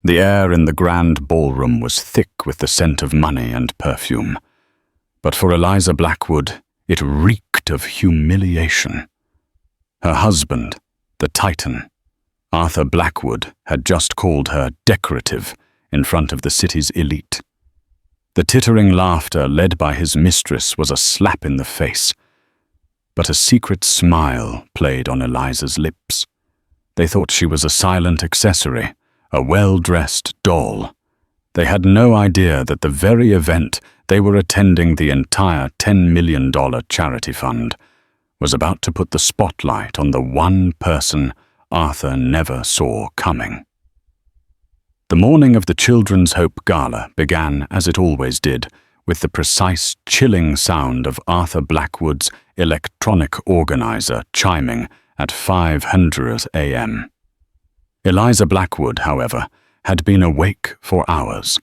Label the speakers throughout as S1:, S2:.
S1: The air in the grand ballroom was thick with the scent of money and perfume. But for Eliza Blackwood, it reeked of humiliation. Her husband, the Titan, Arthur Blackwood, had just called her decorative in front of the city's elite. The tittering laughter led by his mistress was a slap in the face, but a secret smile played on Eliza's lips. They thought she was a silent accessory, a well-dressed doll. They had no idea that the very event they were attending, the entire $10 million charity fund, was about to put the spotlight on the one person Arthur never saw coming. The morning of the Children's Hope Gala began, as it always did, with the precise, chilling sound of Arthur Blackwood's electronic organizer chiming at 5:00 a.m. Eliza Blackwood, however, had been awake for hours.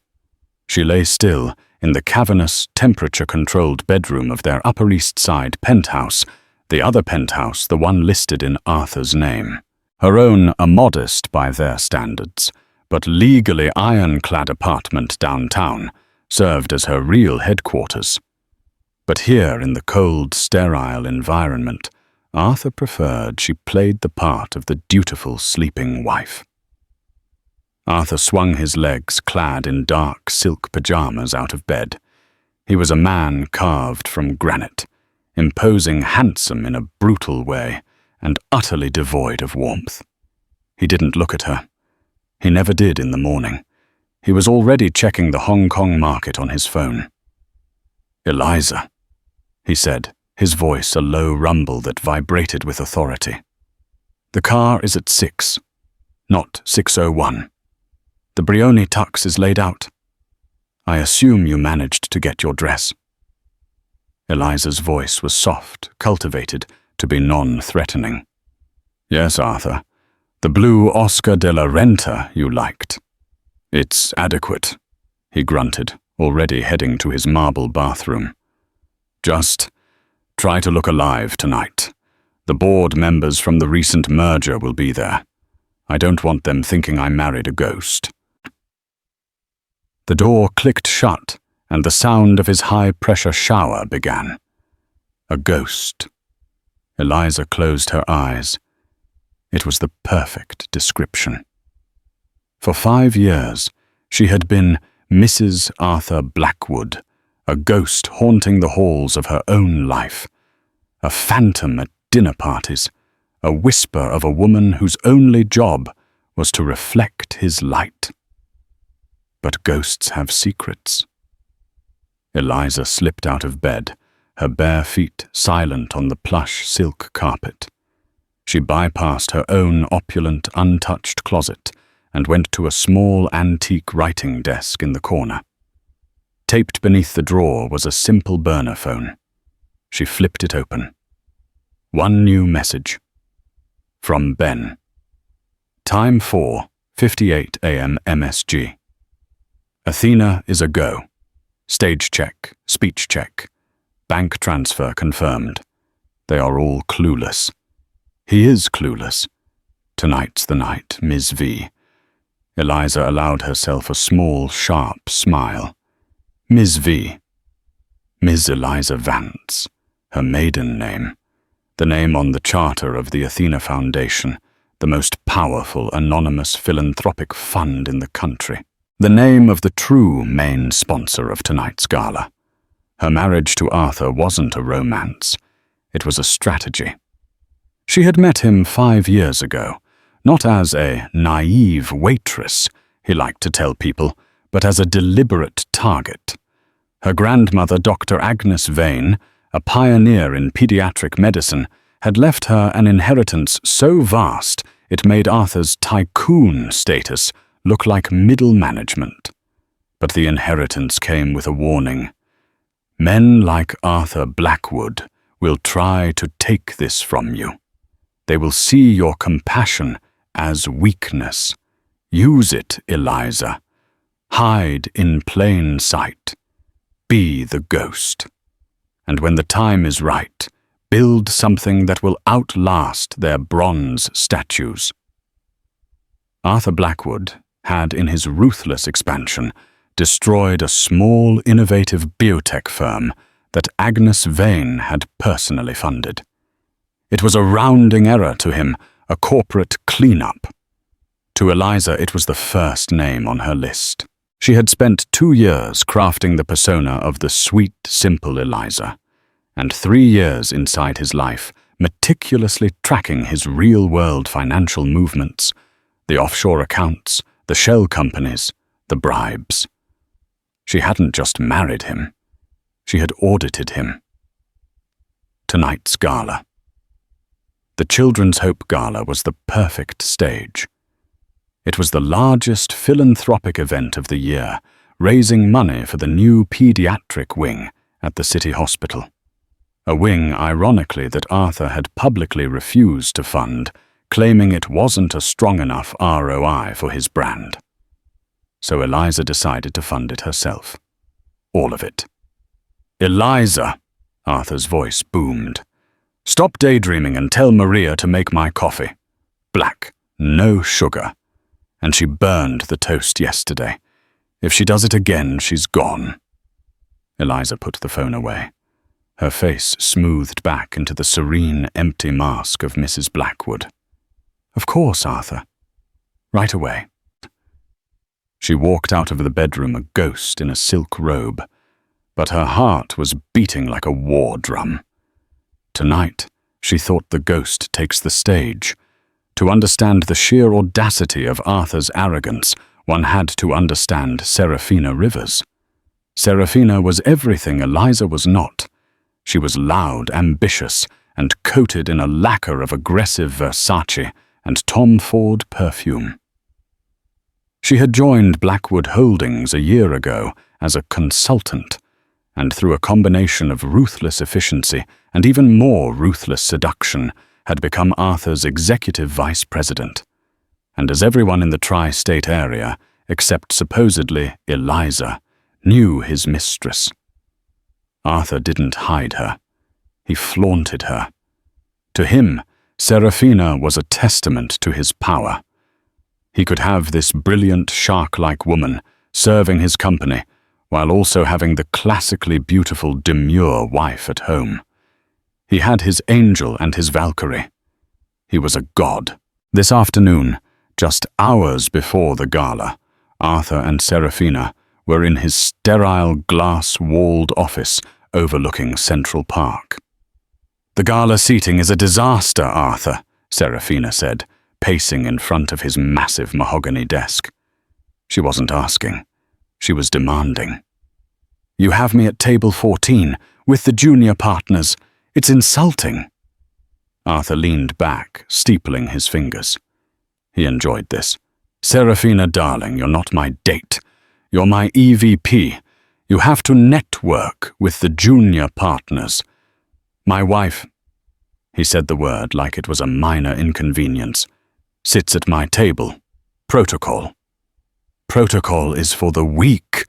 S1: She lay still in the cavernous, temperature-controlled bedroom of their Upper East Side penthouse, the other penthouse, the one listed in Arthur's name. Her own, a modest by their standards, but legally ironclad apartment downtown, served as her real headquarters. But here, in the cold, sterile environment, Arthur preferred she played the part of the dutiful sleeping wife. Arthur swung his legs, clad in dark silk pajamas, out of bed. He was a man carved from granite, imposing, handsome in a brutal way, and utterly devoid of warmth. He didn't look at her. He never did in the morning. He was already checking the Hong Kong market on his phone. "Eliza," he said, his voice a low rumble that vibrated with authority. "The car is at 6, not 6:01. The Brioni tux is laid out. I assume you managed to get your dress." Eliza's voice was soft, cultivated to be non-threatening. "Yes, Arthur. The blue Oscar de la Renta you liked." "It's adequate," he grunted, already heading to his marble bathroom. "Just try to look alive tonight. The board members from the recent merger will be there. I don't want them thinking I married a ghost." The door clicked shut, and the sound of his high-pressure shower began. A ghost. Eliza closed her eyes. It was the perfect description. For 5 years, she had been Mrs. Arthur Blackwood, a ghost haunting the halls of her own life, a phantom at dinner parties, a whisper of a woman whose only job was to reflect his light. But ghosts have secrets. Eliza slipped out of bed, her bare feet silent on the plush silk carpet. She bypassed her own opulent, untouched closet and went to a small antique writing desk in the corner. Taped beneath the drawer was a simple burner phone. She flipped it open. One new message. From Ben. Time 4:58 a.m. MSG. Athena is a go. Stage check, speech check. Bank transfer confirmed. They are all clueless. He is clueless. Tonight's the night, Ms. V. Eliza allowed herself a small, sharp smile. Ms. V. Ms. Eliza Vance, her maiden name. The name on the charter of the Athena Foundation, the most powerful anonymous philanthropic fund in the country. The name of the true main sponsor of tonight's gala. Her marriage to Arthur wasn't a romance. It was a strategy. She had met him 5 years ago, not as a naive waitress, he liked to tell people, but as a deliberate target. Her grandmother, Dr. Agnes Vane, a pioneer in pediatric medicine, had left her an inheritance so vast it made Arthur's Tycoon status look like middle management. But the inheritance came with a warning. Men like Arthur Blackwood will try to take this from you. They will see your compassion as weakness. Use it, Eliza. Hide in plain sight. Be the ghost. And when the time is right, build something that will outlast their bronze statues. Arthur Blackwood had, in his ruthless expansion, destroyed a small, innovative biotech firm that Agnes Vane had personally funded. It was a rounding error to him, a corporate cleanup. To Eliza, it was the first name on her list. She had spent 2 years crafting the persona of the sweet, simple Eliza, and 3 years inside his life, meticulously tracking his real-world financial movements, the offshore accounts, the shell companies, the bribes. She hadn't just married him. She had audited him. Tonight's gala. The Children's Hope Gala was the perfect stage. It was the largest philanthropic event of the year, raising money for the new pediatric wing at the city hospital. A wing, ironically, that Arthur had publicly refused to fund, claiming it wasn't a strong enough ROI for his brand. So Eliza decided to fund it herself. All of it. "Eliza," Arthur's voice boomed. "Stop daydreaming and tell Maria to make my coffee. Black, no sugar. And she burned the toast yesterday. If she does it again, she's gone." Eliza put the phone away. Her face smoothed back into the serene, empty mask of Mrs. Blackwood. "Of course, Arthur. Right away." She walked out of the bedroom a ghost in a silk robe, but her heart was beating like a war drum. Tonight, she thought the ghost takes the stage. To understand the sheer audacity of Arthur's arrogance, one had to understand Serafina Rivers. Serafina was everything Eliza was not. She was loud, ambitious, and coated in a lacquer of aggressive Versace and Tom Ford perfume. She had joined Blackwood Holdings a year ago as a consultant, and through a combination of ruthless efficiency and even more ruthless seduction, had become Arthur's executive vice president. And as everyone in the tri-state area, except supposedly Eliza, knew his mistress. Arthur didn't hide her. He flaunted her. To him, Serafina was a testament to his power. He could have this brilliant, shark-like woman serving his company, while also having the classically beautiful, demure wife at home. He had his angel and his Valkyrie. He was a god. This afternoon, just hours before the gala, Arthur and Serafina were in his sterile, glass-walled office overlooking Central Park. "The gala seating is a disaster, Arthur," Serafina said, pacing in front of his massive mahogany desk. She wasn't asking. She was demanding. "You have me at table 14, with the junior partners. It's insulting." Arthur leaned back, steepling his fingers. He enjoyed this. "Serafina, darling, you're not my date. You're my EVP. You have to network with the junior partners. My wife," he said the word like it was a minor inconvenience, "sits at my table. Protocol." "Protocol is for the weak,"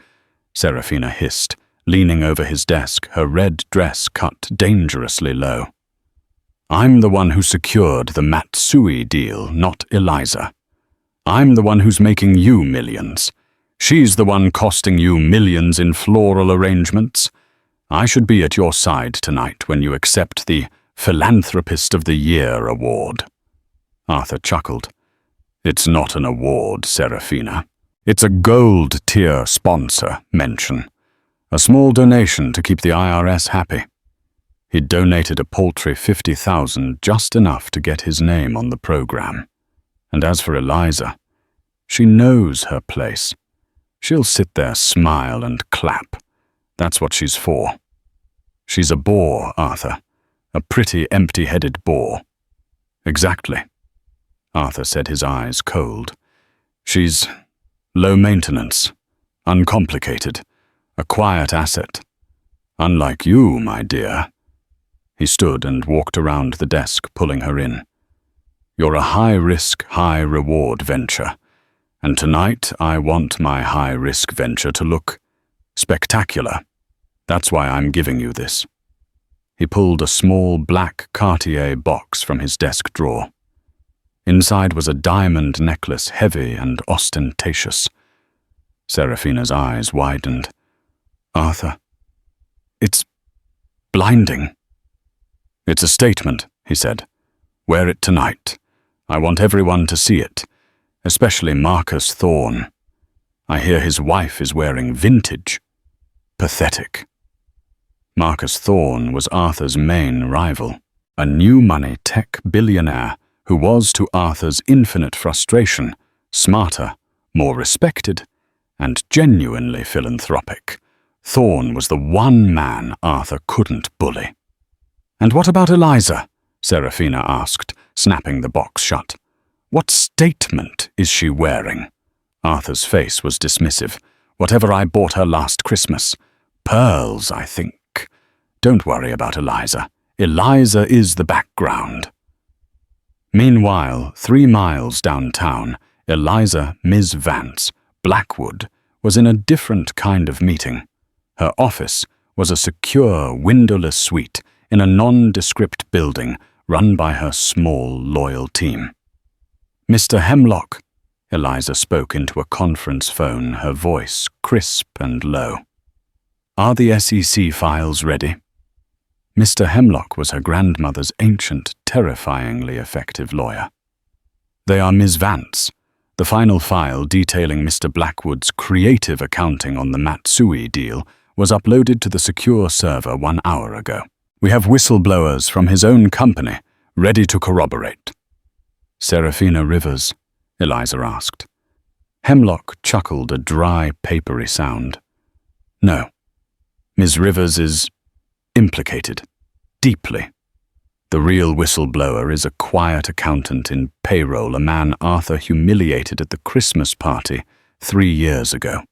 S1: Serafina hissed, leaning over his desk, her red dress cut dangerously low. "I'm the one who secured the Matsui deal, not Eliza. I'm the one who's making you millions. She's the one costing you millions in floral arrangements. I should be at your side tonight when you accept the Philanthropist of the Year award." Arthur chuckled. "It's not an award, Serafina. It's a gold-tier sponsor mention. A small donation to keep the IRS happy." He'd donated a paltry $50,000, just enough to get his name on the program. And as for Eliza, she knows her place. She'll sit there, smile, and clap. That's what she's for. She's a bore, Arthur. A pretty empty-headed bore. "Exactly," Arthur said, his eyes cold. "She's low maintenance, uncomplicated, a quiet asset. Unlike you, my dear." He stood and walked around the desk, pulling her in. "You're a high-risk, high-reward venture. And tonight I want my high-risk venture to look spectacular. That's why I'm giving you this." He pulled a small black Cartier box from his desk drawer. Inside was a diamond necklace, heavy and ostentatious. Seraphina's eyes widened. "Arthur, it's blinding." "It's a statement," he said. "Wear it tonight. I want everyone to see it, especially Marcus Thorne. I hear his wife is wearing vintage. Pathetic." Marcus Thorne was Arthur's main rival, a new money tech billionaire who was, to Arthur's infinite frustration, smarter, more respected, and genuinely philanthropic. Thorne was the one man Arthur couldn't bully. "And what about Eliza?" Seraphina asked, snapping the box shut. "What statement is she wearing?" Arthur's face was dismissive. "Whatever I bought her last Christmas. Pearls, I think. Don't worry about Eliza. Eliza is the background." Meanwhile, 3 miles downtown, Eliza Ms. Vance, Blackwood, was in a different kind of meeting. Her office was a secure, windowless suite in a nondescript building run by her small, loyal team. "Mr. Hemlock," Eliza spoke into a conference phone, her voice crisp and low. "Are the SEC files ready?" Mr. Hemlock was her grandmother's ancient, terrifyingly effective lawyer. "They are, Ms. Vance. The final file detailing Mr. Blackwood's creative accounting on the Matsui deal was uploaded to the secure server 1 hour ago. We have whistleblowers from his own company ready to corroborate." "Seraphina Rivers?" Eliza asked. Hemlock chuckled a dry, papery sound. "No. Ms. Rivers is implicated. Deeply. The real whistleblower is a quiet accountant in payroll, a man Arthur humiliated at the Christmas party 3 years ago.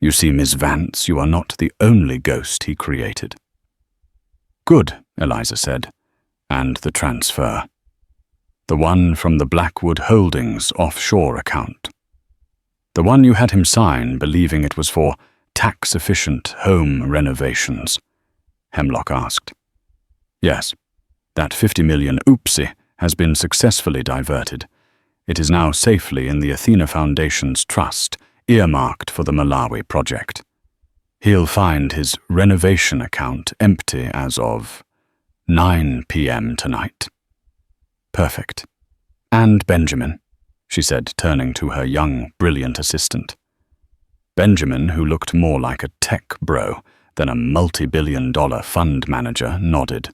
S1: You see, Ms. Vance, you are not the only ghost he created." "Good," Eliza said. "And the transfer. The one from the Blackwood Holdings offshore account. The one you had him sign, believing it was for tax-efficient home renovations?" Hemlock asked. "Yes. That 50 million oopsie has been successfully diverted. It is now safely in the Athena Foundation's trust, earmarked for the Malawi project. He'll find his renovation account empty as of 9 p.m. tonight." "Perfect. And Benjamin," she said, turning to her young, brilliant assistant. Benjamin, who looked more like a tech bro than a multi-billion-dollar fund manager, nodded.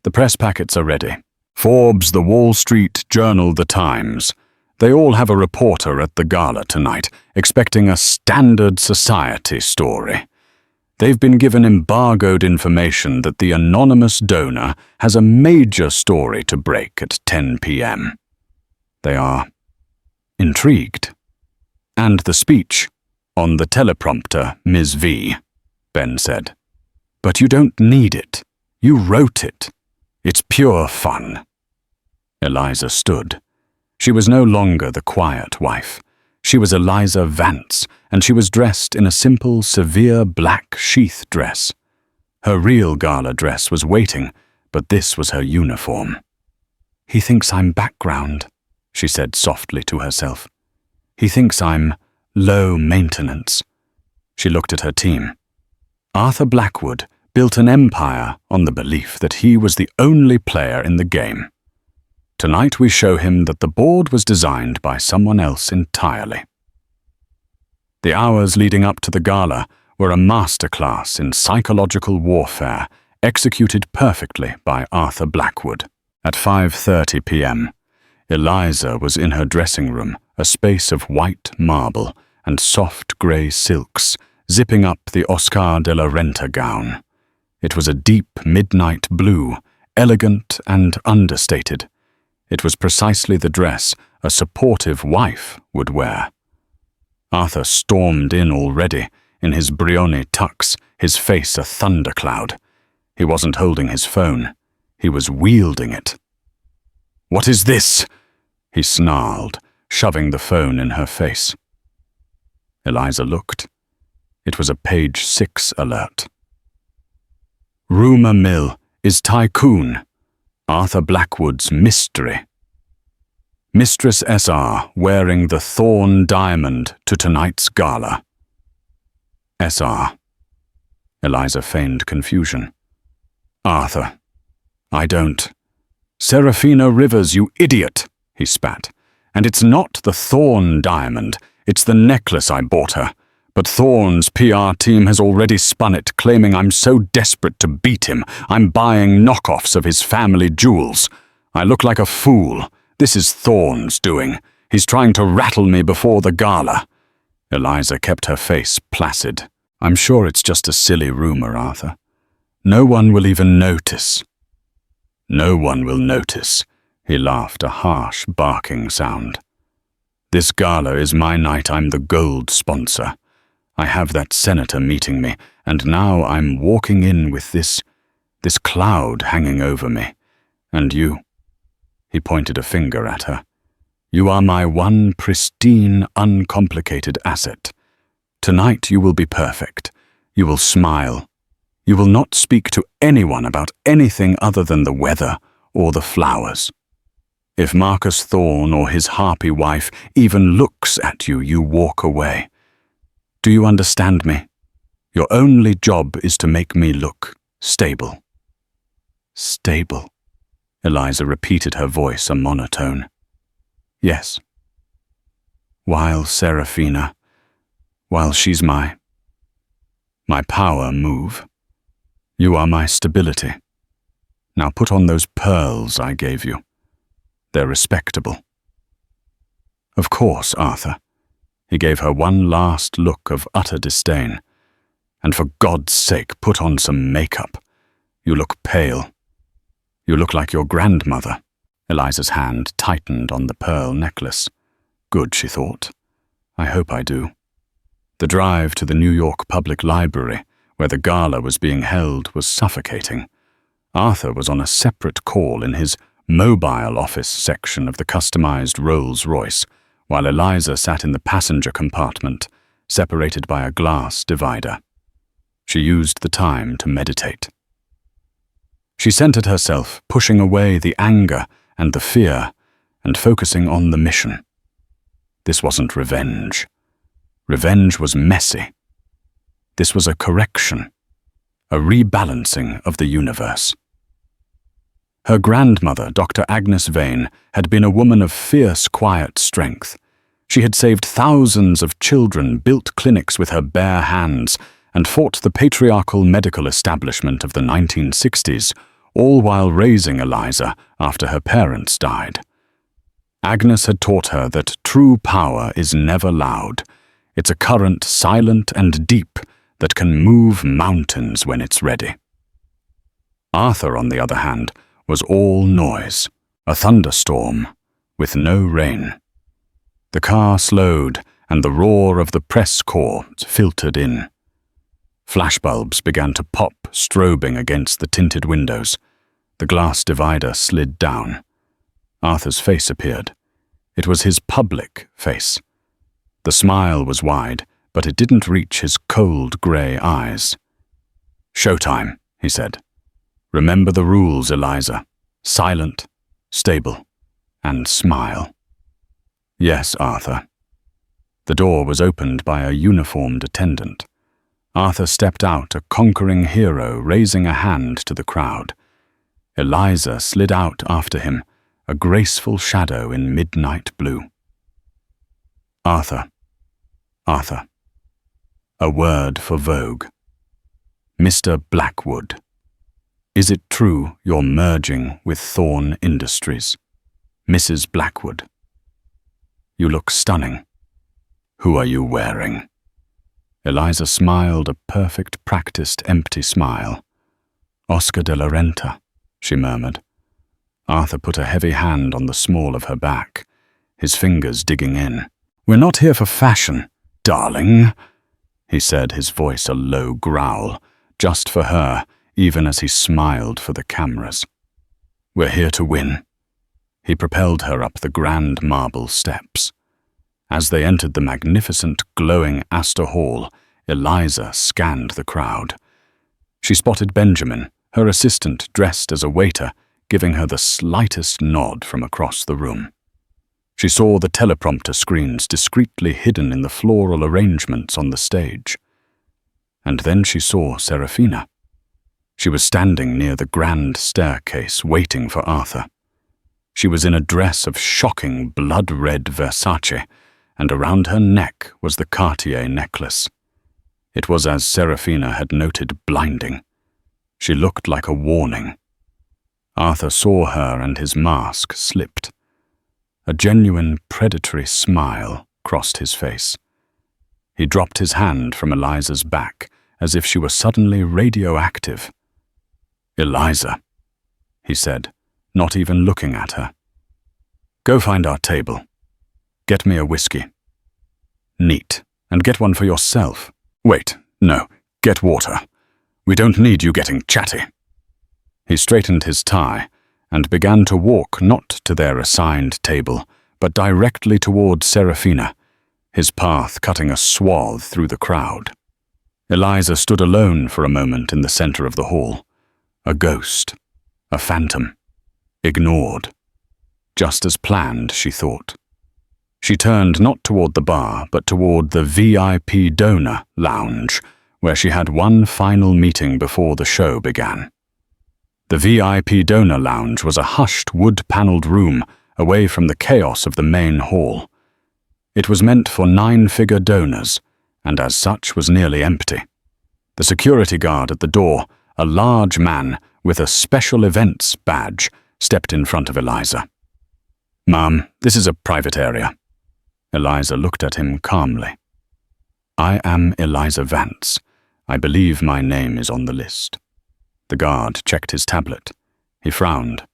S1: "The press packets are ready. Forbes, the Wall Street Journal, the Times. They all have a reporter at the gala tonight, expecting a standard society story. They've been given embargoed information that the anonymous donor has a major story to break at 10 p.m. They are intrigued. And the speech, on the teleprompter, Ms. V, Ben said. "But you don't need it. You wrote it. It's pure fun." Eliza stood. She was no longer the quiet wife. She was Eliza Vance, and she was dressed in a simple, severe black sheath dress. Her real gala dress was waiting, but this was her uniform. "He thinks I'm background," she said softly to herself. "He thinks I'm low maintenance." She looked at her team. Arthur Blackwood built an empire on the belief that he was the only player in the game. Tonight we show him that the board was designed by someone else entirely. The hours leading up to the gala were a masterclass in psychological warfare, executed perfectly by Arthur Blackwood. At 5:30 p.m., Eliza was in her dressing room, a space of white marble and soft grey silks, zipping up the Oscar de la Renta gown. It was a deep midnight blue, elegant and understated. It was precisely the dress a supportive wife would wear. Arthur stormed in already, in his Brioni tux, his face a thundercloud. He wasn't holding his phone. He was wielding it. "What is this?" he snarled, shoving the phone in her face. Eliza looked. It was a page 6 alert. "Rumor mill is Tycoon, Arthur Blackwood's mystery." Mistress SR wearing the Thorn Diamond to tonight's gala. SR. Eliza feigned confusion. Arthur. I don't. Serafina Rivers, you idiot, he spat. And it's not the Thorn Diamond, it's the necklace I bought her. But Thorn's PR team has already spun it, claiming I'm so desperate to beat him, I'm buying knockoffs of his family jewels. I look like a fool. This is Thorn's doing. He's trying to rattle me before the gala. Eliza kept her face placid. I'm sure it's just a silly rumor, Arthur. No one will even notice. No one will notice, he laughed, a harsh, barking sound. This gala is my night. I'm the gold sponsor. I have that senator meeting me, and now I'm walking in with this cloud hanging over me. And you, he pointed a finger at her, you are my one pristine, uncomplicated asset. Tonight you will be perfect. You will smile. You will not speak to anyone about anything other than the weather or the flowers. If Marcus Thorne or his harpy wife even looks at you, you walk away. Do you understand me? Your only job is to make me look stable. Stable, Eliza repeated, her voice a monotone. Yes. While Serafina, while she's my power move. You are my stability. Now put on those pearls I gave you. They're respectable. Of course, Arthur. He gave her one last look of utter disdain. And for God's sake, put on some makeup. You look pale. You look like your grandmother. Eliza's hand tightened on the pearl necklace. Good, she thought. I hope I do. The drive to the New York Public Library, where the gala was being held, was suffocating. Arthur was on a separate call in his mobile office section of the customized Rolls-Royce, while Eliza sat in the passenger compartment, separated by a glass divider. She used the time to meditate. She centered herself, pushing away the anger and the fear, and focusing on the mission. This wasn't revenge. Revenge was messy. This was a correction, a rebalancing of the universe. Her grandmother, Dr. Agnes Vane, had been a woman of fierce, quiet strength. She had saved thousands of children, built clinics with her bare hands, and fought the patriarchal medical establishment of the 1960s, all while raising Eliza after her parents died. Agnes had taught her that true power is never loud. It's a current silent and deep that can move mountains when it's ready. Arthur, on the other hand, was all noise, a thunderstorm, with no rain. The car slowed, and the roar of the press corps filtered in. Flashbulbs began to pop, strobing against the tinted windows. The glass divider slid down. Arthur's face appeared. It was his public face. The smile was wide, but it didn't reach his cold grey eyes. Showtime, he said. Remember the rules, Eliza. Silent, stable, and smile. Yes, Arthur. The door was opened by a uniformed attendant. Arthur stepped out, a conquering hero, raising a hand to the crowd. Eliza slid out after him, a graceful shadow in midnight blue. Arthur. Arthur. A word for Vogue. Mr. Blackwood. Is it true you're merging with Thorn Industries? Mrs. Blackwood. You look stunning. Who are you wearing? Eliza smiled, a perfect, practiced, empty smile. Oscar de la Renta, she murmured. Arthur put a heavy hand on the small of her back, his fingers digging in. We're not here for fashion, darling, he said, his voice a low growl, just for her, even as he smiled for the cameras. We're here to win. He propelled her up the grand marble steps. As they entered the magnificent, glowing Astor Hall, Eliza scanned the crowd. She spotted Benjamin, her assistant dressed as a waiter, giving her the slightest nod from across the room. She saw the teleprompter screens discreetly hidden in the floral arrangements on the stage. And then she saw Serafina. She was standing near the grand staircase, waiting for Arthur. She was in a dress of shocking blood-red Versace, and around her neck was the Cartier necklace. It was, as Serafina had noted, blinding. She looked like a warning. Arthur saw her and his mask slipped. A genuine predatory smile crossed his face. He dropped his hand from Eliza's back as if she were suddenly radioactive. "Eliza," he said, not even looking at her. "Go find our table. Get me a whiskey. Neat. And get one for yourself. Wait, no, get water. We don't need you getting chatty." He straightened his tie and began to walk not to their assigned table, but directly toward Serafina, his path cutting a swath through the crowd. Eliza stood alone for a moment in the center of the hall, a ghost, a phantom, ignored. Just as planned, she thought. She turned not toward the bar, but toward the VIP donor lounge, where she had one final meeting before the show began. The VIP donor lounge was a hushed wood-paneled room away from the chaos of the main hall. It was meant for 9-figure donors, and as such was nearly empty. The security guard at the door, a large man with a special events badge, stepped in front of Eliza. "Ma'am, this is a private area." Eliza looked at him calmly. "I am Eliza Vance. I believe my name is on the list." The guard checked his tablet. He frowned.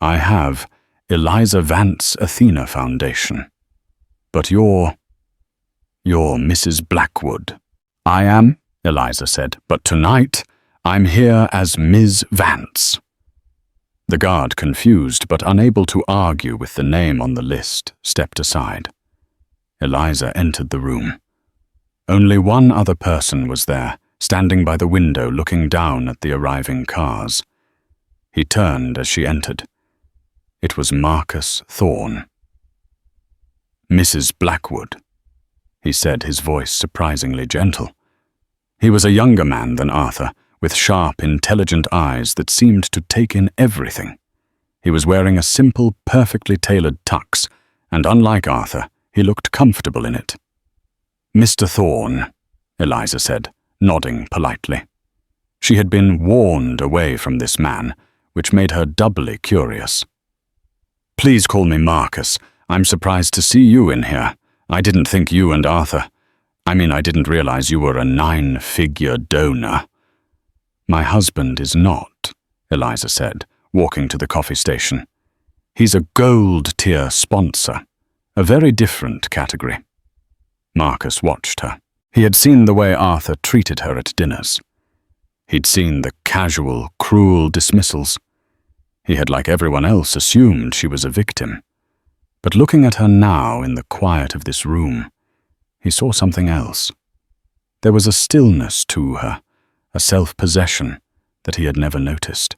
S1: "I have Eliza Vance Athena Foundation. But you're Mrs. Blackwood." "I am," Eliza said, "but tonight I'm here as Ms. Vance." The guard, confused but unable to argue with the name on the list, stepped aside. Eliza entered the room. Only one other person was there, standing by the window looking down at the arriving cars. He turned as she entered. It was Marcus Thorne. "Mrs. Blackwood," he said, his voice surprisingly gentle. He was a younger man than Arthur, with sharp, intelligent eyes that seemed to take in everything. He was wearing a simple, perfectly tailored tux, and unlike Arthur, he looked comfortable in it. "Mr. Thorne," Eliza said, nodding politely. She had been warned away from this man, which made her doubly curious. "Please call me Marcus. I'm surprised to see you in here. I didn't think you and Arthur... I didn't realize you were a 9-figure donor." "My husband is not," Eliza said, walking to the coffee station. "He's a gold-tier sponsor, a very different category." Marcus watched her. He had seen the way Arthur treated her at dinners. He'd seen the casual, cruel dismissals. He had, like everyone else, assumed she was a victim. But looking at her now in the quiet of this room, he saw something else. There was a stillness to her, a self-possession that he had never noticed.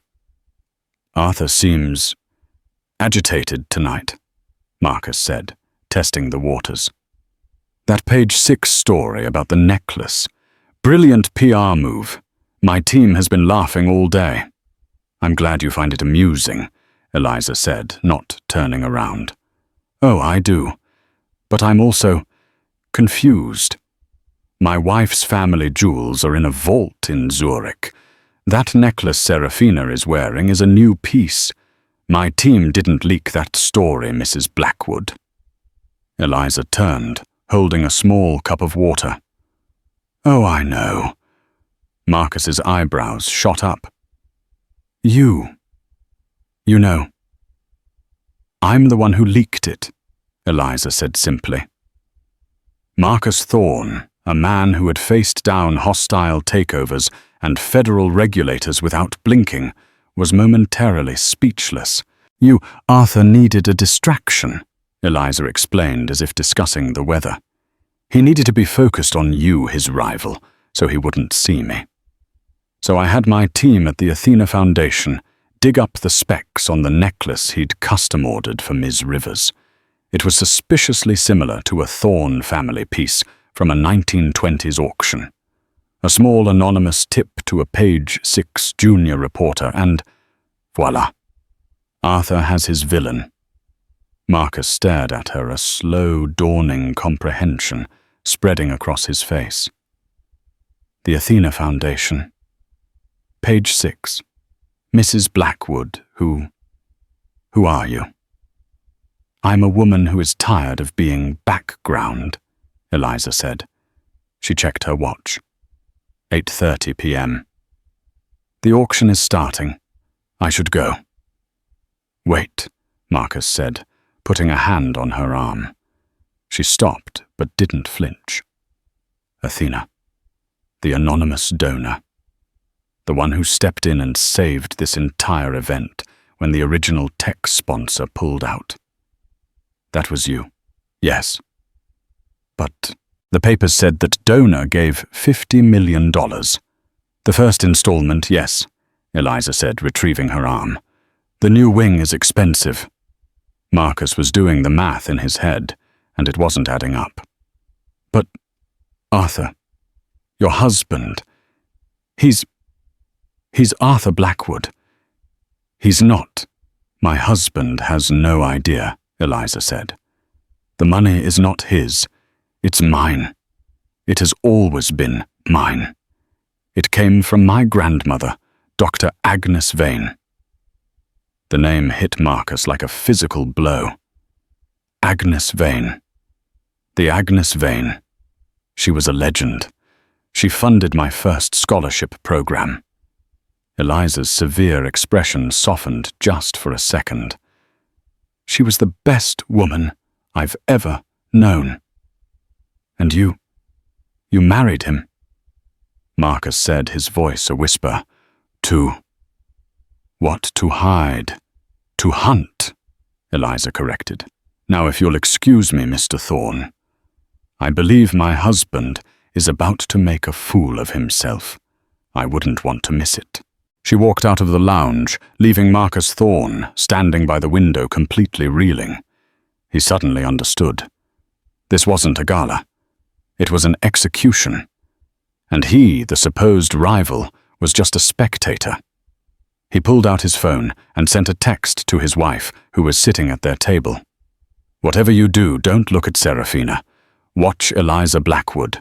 S1: "Arthur seems agitated tonight," Marcus said, testing the waters. "That page 6 story about the necklace. Brilliant PR move. My team has been laughing all day." "I'm glad you find it amusing," Eliza said, not turning around. "Oh, I do. But I'm also confused. My wife's family jewels are in a vault in Zurich. That necklace Serafina is wearing is a new piece. My team didn't leak that story, Mrs. Blackwood." Eliza turned, holding a small cup of water. "Oh, I know." Marcus's eyebrows shot up. You know. "I'm the one who leaked it," Eliza said simply. Marcus Thorne, a man who had faced down hostile takeovers and federal regulators without blinking, was momentarily speechless. Arthur needed a distraction," Eliza explained as if discussing the weather. "He needed to be focused on you, his rival, so he wouldn't see me. So I had my team at the Athena Foundation dig up the specs on the necklace he'd custom-ordered for Ms. Rivers. It was suspiciously similar to a Thorne family piece from a 1920s auction. A small anonymous tip to a Page 6 junior reporter, and voila, Arthur has his villain. Marcus stared at her, a slow, dawning comprehension spreading across his face. The Athena Foundation. Page 6. Mrs. Blackwood, Who are you? I'm a woman who is tired of being background, Eliza said. She checked her watch. 8:30 p.m. The auction is starting. I should go. Wait, Marcus said, putting a hand on her arm. She stopped, but didn't flinch. Athena, the anonymous donor. The one who stepped in and saved this entire event when the original tech sponsor pulled out. That was you. Yes. But the papers said that donor gave $50 million. The first installment, yes, Eliza said, retrieving her arm. The new wing is expensive. Marcus was doing the math in his head, and it wasn't adding up. But, Arthur, your husband, he's Arthur Blackwood. He's not. My husband has no idea, Eliza said. The money is not his. It's mine. It has always been mine. It came from my grandmother, Dr. Agnes Vane. The name hit Marcus like a physical blow. Agnes Vane. The Agnes Vane. She was a legend. She funded my first scholarship program. Eliza's severe expression softened just for a second. She was the best woman I've ever known. And you married him? Marcus said, his voice a whisper. What to hide? To hunt, Eliza corrected. Now, if you'll excuse me, Mr. Thorne, I believe my husband is about to make a fool of himself. I wouldn't want to miss it. She walked out of the lounge, leaving Marcus Thorne standing by the window completely reeling. He suddenly understood. This wasn't a gala. It was an execution. And he, the supposed rival, was just a spectator. He pulled out his phone and sent a text to his wife, who was sitting at their table. Whatever you do, don't look at Serafina. Watch Eliza Blackwood.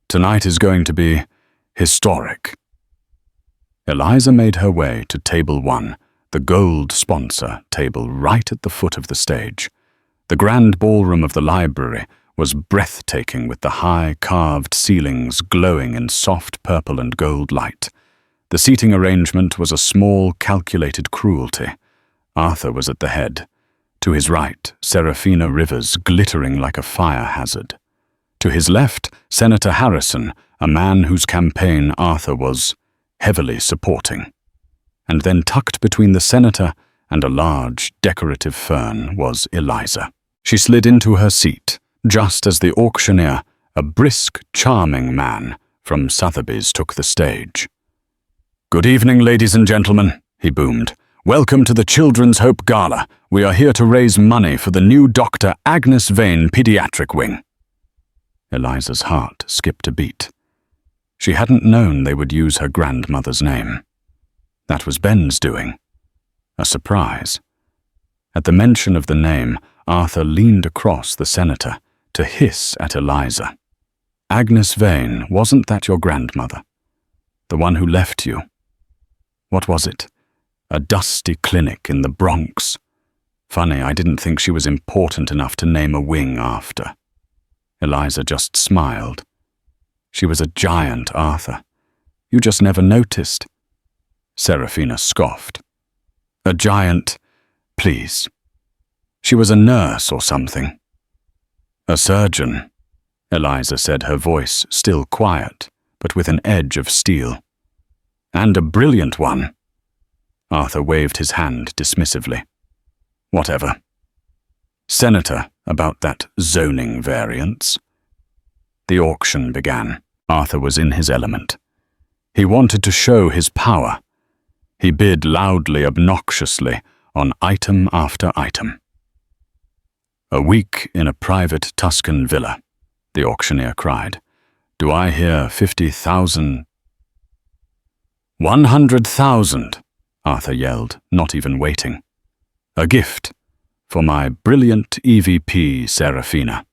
S1: Tonight is going to be historic. Eliza made her way to Table 1, the gold sponsor table right at the foot of the stage. The grand ballroom of the library was breathtaking, with the high carved ceilings glowing in soft purple and gold light. The seating arrangement was a small, calculated cruelty. Arthur was at the head. To his right, Serafina Rivers glittering like a fire hazard. To his left, Senator Harrison, a man whose campaign Arthur was heavily supporting. And then tucked between the senator and a large, decorative fern was Eliza. She slid into her seat, just as the auctioneer, a brisk, charming man from Sotheby's, took the stage. "Good evening, ladies and gentlemen," he boomed. "Welcome to the Children's Hope Gala. We are here to raise money for the new Dr. Agnes Vane pediatric wing." Eliza's heart skipped a beat. She hadn't known they would use her grandmother's name. That was Ben's doing. A surprise. At the mention of the name, Arthur leaned across the senator to hiss at Eliza. "Agnes Vane, wasn't that your grandmother? The one who left you? What was it? A dusty clinic in the Bronx. Funny, I didn't think she was important enough to name a wing after." Eliza just smiled. "She was a giant, Arthur. You just never noticed." Serafina scoffed. "A giant? Please. She was a nurse or something." "A surgeon," Eliza said, her voice still quiet, but with an edge of steel. "And a brilliant one." Arthur waved his hand dismissively. "Whatever. Senator, about that zoning variance." The auction began. Arthur was in his element. He wanted to show his power. He bid loudly, obnoxiously, on item after item. "A week in a private Tuscan villa," the auctioneer cried. "Do I hear 50,000? 100,000, Arthur yelled, not even waiting. "A gift for my brilliant EVP, Serafina."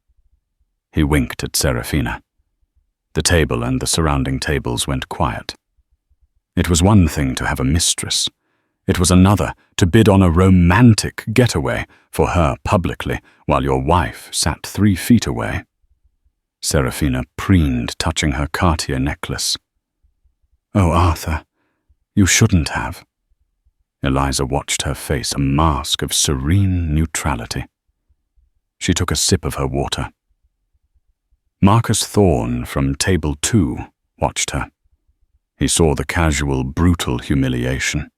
S1: He winked at Serafina. The table and the surrounding tables went quiet. It was one thing to have a mistress. It was another to bid on a romantic getaway for her publicly while your wife sat 3 feet away. Serafina preened, touching her Cartier necklace. "Oh, Arthur, you shouldn't have." Eliza watched her face, a mask of serene neutrality. She took a sip of her water. Marcus Thorne from table 2 watched her. He saw the casual, brutal humiliation.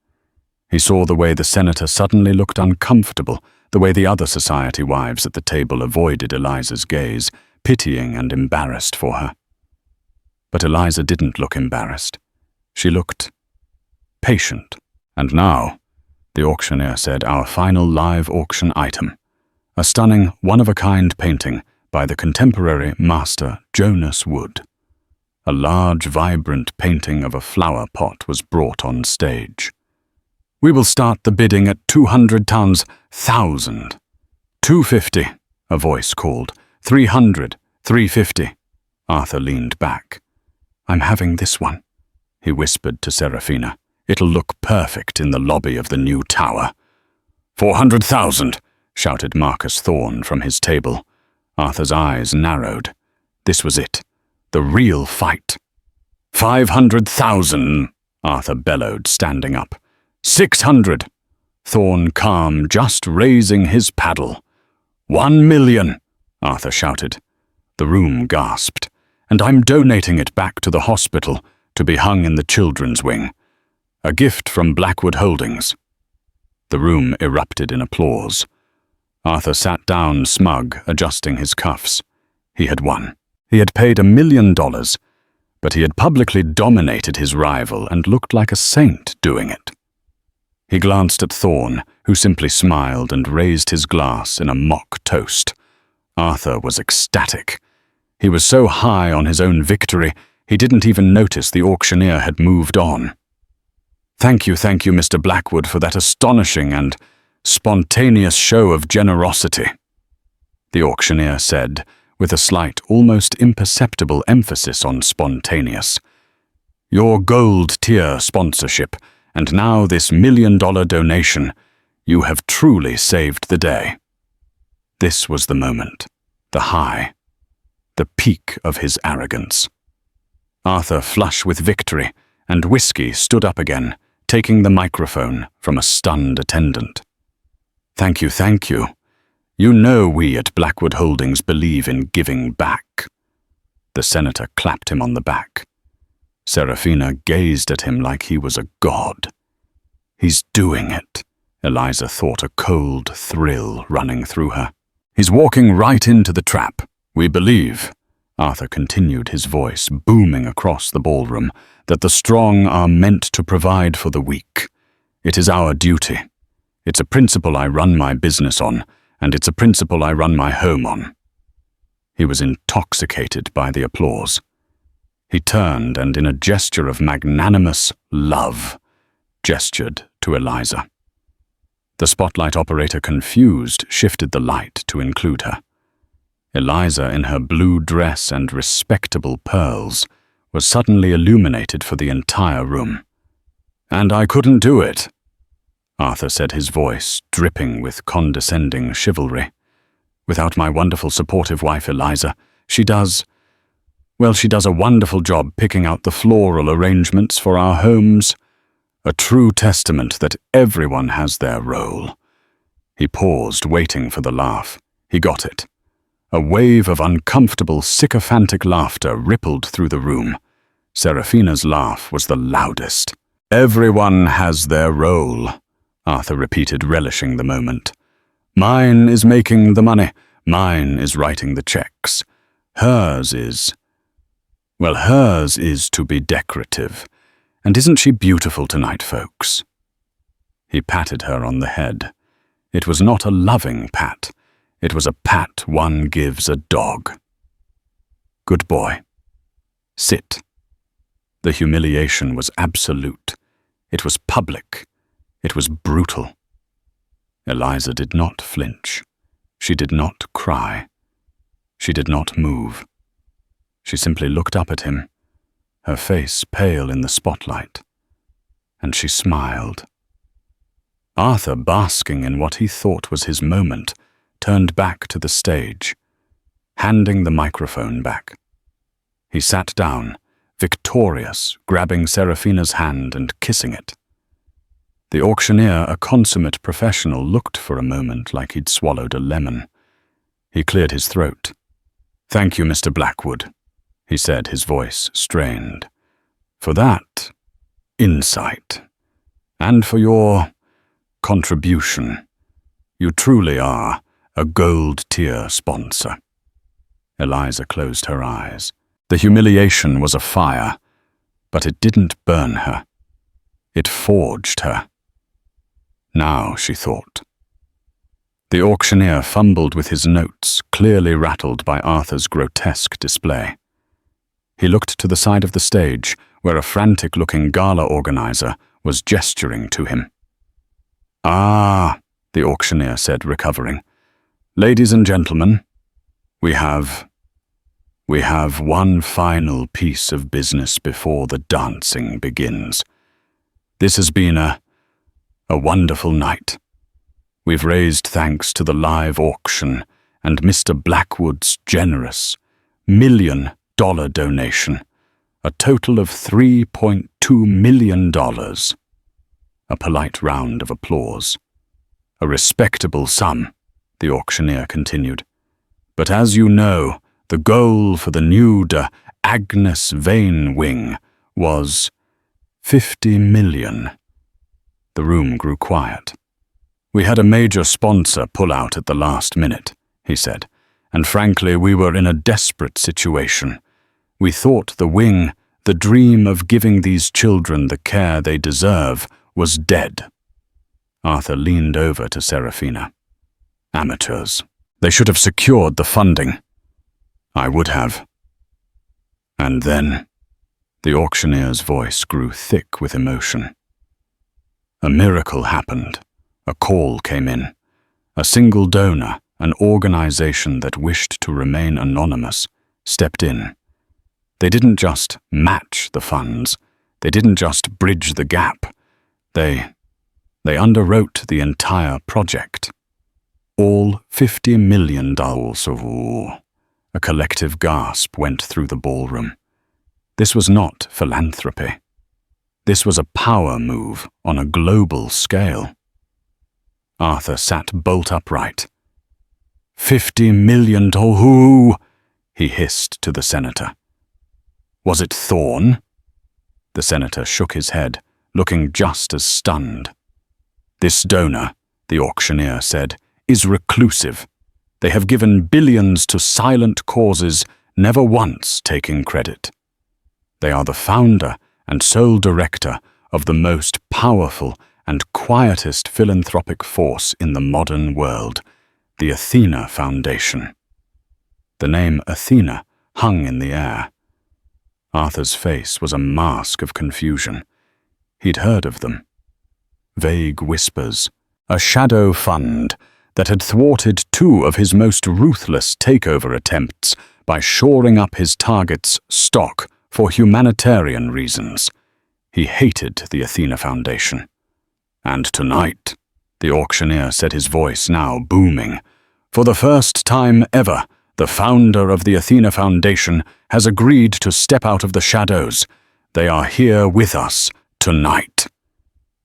S1: He saw the way the senator suddenly looked uncomfortable, the way the other society wives at the table avoided Eliza's gaze, pitying and embarrassed for her. But Eliza didn't look embarrassed. She looked patient. "And now," the auctioneer said, "our final live auction item. A stunning, one-of-a-kind painting by the contemporary master Jonas Wood. A large, vibrant painting of a flower pot was brought on stage. We will start the bidding at 200,000. 250, a voice called. 300, 350. Arthur leaned back. I'm having this one, he whispered to Serafina. It'll look perfect in the lobby of the new tower. 400,000, shouted Marcus Thorne from his table. Arthur's eyes narrowed. This was it. The real fight. 500,000, Arthur bellowed, standing up. 600, Thorne calm, just raising his paddle. 1 million, Arthur shouted. The room gasped. And I'm donating it back to the hospital to be hung in the children's wing. A gift from Blackwood Holdings. The room erupted in applause. Arthur sat down smug, adjusting his cuffs. He had won. He had paid $1 million, but he had publicly dominated his rival and looked like a saint doing it. He glanced at Thorne, who simply smiled and raised his glass in a mock toast. Arthur was ecstatic. He was so high on his own victory, he didn't even notice the auctioneer had moved on. Thank you, Mr. Blackwood, for that astonishing and spontaneous show of generosity, the auctioneer said, with a slight, almost imperceptible emphasis on spontaneous. Your gold tier sponsorship, and now this $1 million donation, you have truly saved the day. This was the moment, the high, the peak of his arrogance. Arthur, flush with victory, and Whiskey stood up again, taking the microphone from a stunned attendant. Thank you. You know we at Blackwood Holdings believe in giving back. The senator clapped him on the back. Serafina gazed at him like he was a god. He's doing it, Eliza thought, a cold thrill running through her. He's walking right into the trap. We believe, Arthur continued, his voice booming across the ballroom, that the strong are meant to provide for the weak. It is our duty. It's a principle I run my business on, and it's a principle I run my home on. He was intoxicated by the applause. He turned and, in a gesture of magnanimous love, gestured to Eliza. The spotlight operator, confused, shifted the light to include her. Eliza, in her blue dress and respectable pearls, was suddenly illuminated for the entire room. And I couldn't do it, Arthur said, his voice dripping with condescending chivalry. Without my wonderful supportive wife Eliza, she does a wonderful job picking out the floral arrangements for our homes. A true testament that everyone has their role. He paused, waiting for the laugh. He got it. A wave of uncomfortable, sycophantic laughter rippled through the room. Serafina's laugh was the loudest. Everyone has their role, Arthur repeated, relishing the moment. Mine is making the money. Mine is writing the checks. Hers is to be decorative. And isn't she beautiful tonight, folks? He patted her on the head. It was not a loving pat. It was a pat one gives a dog. Good boy. Sit. The humiliation was absolute. It was public. It was brutal. Eliza did not flinch. She did not cry. She did not move. She simply looked up at him, her face pale in the spotlight, and she smiled. Arthur, basking in what he thought was his moment, turned back to the stage, handing the microphone back. He sat down, victorious, grabbing Serafina's hand and kissing it. The auctioneer, a consummate professional, looked for a moment like he'd swallowed a lemon. He cleared his throat. "Thank you, Mr. Blackwood," he said, his voice strained, "for that insight, and for your contribution. You truly are a gold-tier sponsor." Eliza closed her eyes. The humiliation was a fire, but it didn't burn her. It forged her. Now, she thought. The auctioneer fumbled with his notes, clearly rattled by Arthur's grotesque display. He looked to the side of the stage, where a frantic-looking gala organizer was gesturing to him. "Ah," the auctioneer said, recovering. "Ladies and gentlemen, we have one final piece of business before the dancing begins. This has been a wonderful night. We've raised thanks to the live auction and Mr. Blackwood's generous $1 million donation, a total of $3.2 million. A polite round of applause. "A respectable sum," the auctioneer continued. "But as you know, the goal for the new Agnes Vane wing was $50 million. The room grew quiet. "We had a major sponsor pull out at the last minute," he said, "and frankly, we were in a desperate situation. We thought the wing, the dream of giving these children the care they deserve, was dead." Arthur leaned over to Serafina. "Amateurs. They should have secured the funding." "I would have." And then, the auctioneer's voice grew thick with emotion. "A miracle happened. A call came in. A single donor, an organization that wished to remain anonymous, stepped in. They didn't just match the funds. They didn't just bridge the gap. They underwrote the entire project. All $50 million of war." A collective gasp went through the ballroom. This was not philanthropy. This was a power move on a global scale. Arthur sat bolt upright. $50 million, who? He hissed to the senator. "Was it Thorne?" The senator shook his head, looking just as stunned. "This donor," the auctioneer said, "is reclusive. They have given billions to silent causes, never once taking credit. They are the founder and sole director of the most powerful and quietest philanthropic force in the modern world, the Athena Foundation." The name Athena hung in the air. Arthur's face was a mask of confusion. He'd heard of them. Vague whispers. A shadow fund that had thwarted two of his most ruthless takeover attempts by shoring up his target's stock for humanitarian reasons. He hated the Athena Foundation. "And tonight," the auctioneer said, his voice now booming, "for the first time ever, the founder of the Athena Foundation has agreed to step out of the shadows. They are here with us tonight."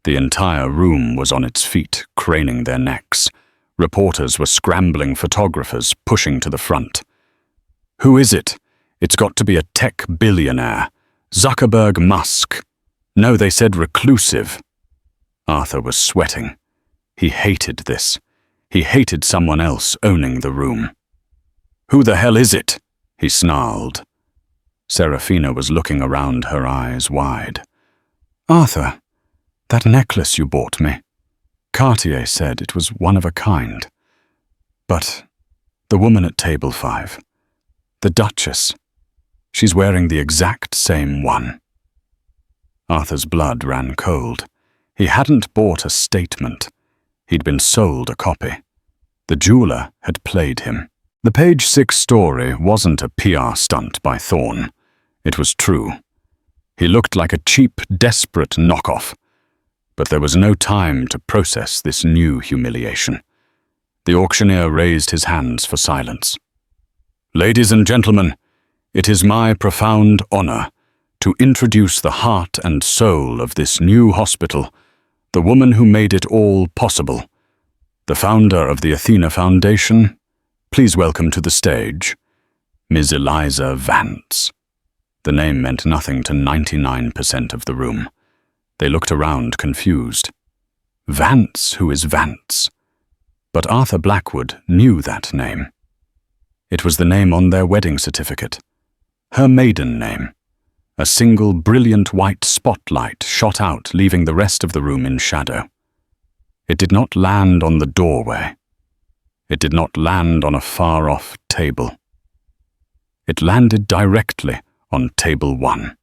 S1: The entire room was on its feet, craning their necks. Reporters were scrambling, photographers pushing to the front. "Who is it? It's got to be a tech billionaire. Zuckerberg, Musk. No, they said reclusive." Arthur was sweating. He hated this. He hated someone else owning the room. "Who the hell is it?" he snarled. Serafina was looking around, her eyes wide. "Arthur, that necklace you bought me. Cartier said it was one of a kind. But The woman at table 5. The Duchess. She's wearing the exact same one. Arthur's blood ran cold. He hadn't bought a statement. He'd been sold a copy. The jeweler had played him. The page 6 story wasn't a PR stunt by Thorne. It was true. He looked like a cheap, desperate knockoff. But there was no time to process this new humiliation. The auctioneer raised his hands for silence. Ladies and gentlemen, it is my profound honor to introduce the heart and soul of this new hospital, the woman who made it all possible, the founder of the Athena Foundation. Please welcome to the stage, Ms. Eliza Vance. The name meant nothing to 99% of the room. They looked around confused. Vance, who is Vance? But Arthur Blackwood knew that name. It was the name on their wedding certificate. Her maiden name. A single brilliant white spotlight shot out, leaving the rest of the room in shadow. It did not land on the doorway. It did not land on a far-off table. It landed directly on table 1.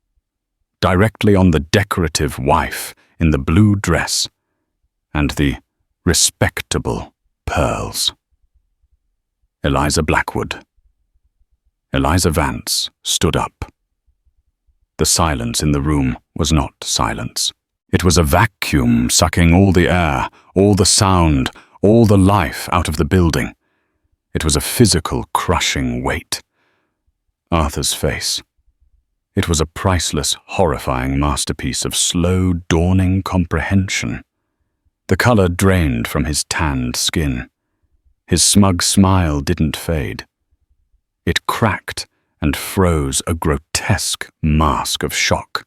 S1: Directly on the decorative wife in the blue dress and the respectable pearls. Eliza Blackwood. Eliza Vance stood up. The silence in the room was not silence. It was a vacuum sucking all the air, all the sound, all the life out of the building. It was a physical, crushing weight. Arthur's face. It was a priceless, horrifying masterpiece of slow, dawning comprehension. The color drained from his tanned skin. His smug smile didn't fade. It cracked and froze a grotesque mask of shock.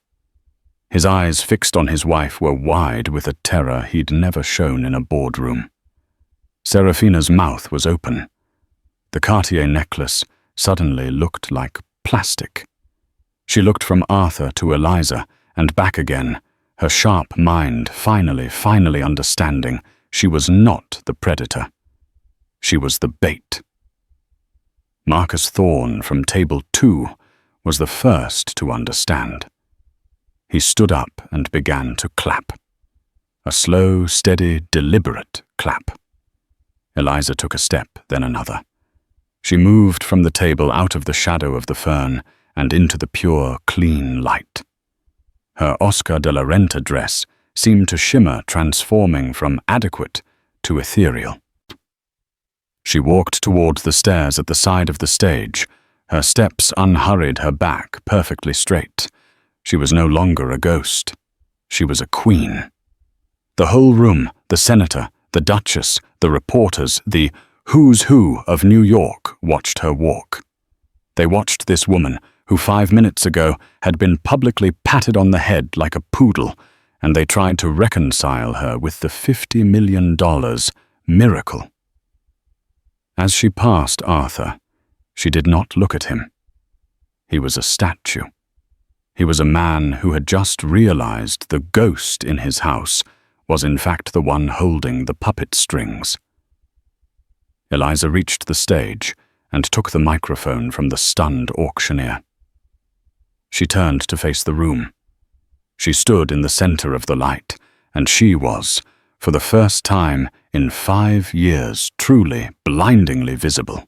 S1: His eyes fixed on his wife were wide with a terror he'd never shown in a boardroom. Seraphina's mouth was open. The Cartier necklace suddenly looked like plastic. She looked from Arthur to Eliza and back again, her sharp mind finally understanding she was not the predator. She was the bait. Marcus Thorne from table 2 was the first to understand. He stood up and began to clap. A slow, steady, deliberate clap. Eliza took a step, then another. She moved from the table out of the shadow of the fern and into the pure, clean light. Her Oscar de la Renta dress seemed to shimmer, transforming from adequate to ethereal. She walked toward the stairs at the side of the stage. Her steps unhurried, her back perfectly straight. She was no longer a ghost. She was a queen. The whole room, the senator, the duchess, the reporters, the who's who of New York watched her walk. They watched this woman who 5 minutes ago had been publicly patted on the head like a poodle, and they tried to reconcile her with the $50 million miracle. As she passed Arthur, she did not look at him. He was a statue. He was a man who had just realized the ghost in his house was in fact the one holding the puppet strings. Eliza reached the stage and took the microphone from the stunned auctioneer. She turned to face the room. She stood in the center of the light, and she was, for the first time in 5 years, truly, blindingly visible.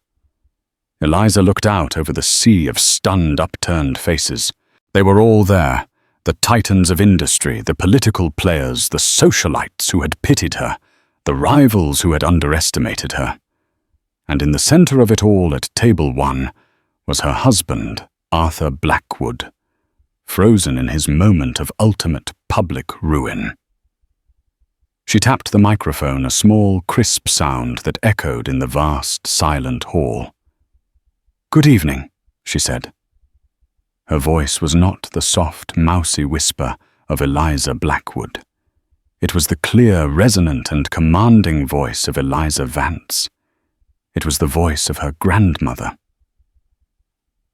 S1: Eliza looked out over the sea of stunned, upturned faces. They were all there, the titans of industry, the political players, the socialites who had pitied her, the rivals who had underestimated her. And in the center of it all at table 1 was her husband, Arthur Blackwood, frozen in his moment of ultimate public ruin. She tapped the microphone, a small, crisp sound that echoed in the vast, silent hall. "Good evening," she said. Her voice was not the soft, mousy whisper of Eliza Blackwood. It was the clear, resonant, and commanding voice of Eliza Vance. It was the voice of her grandmother.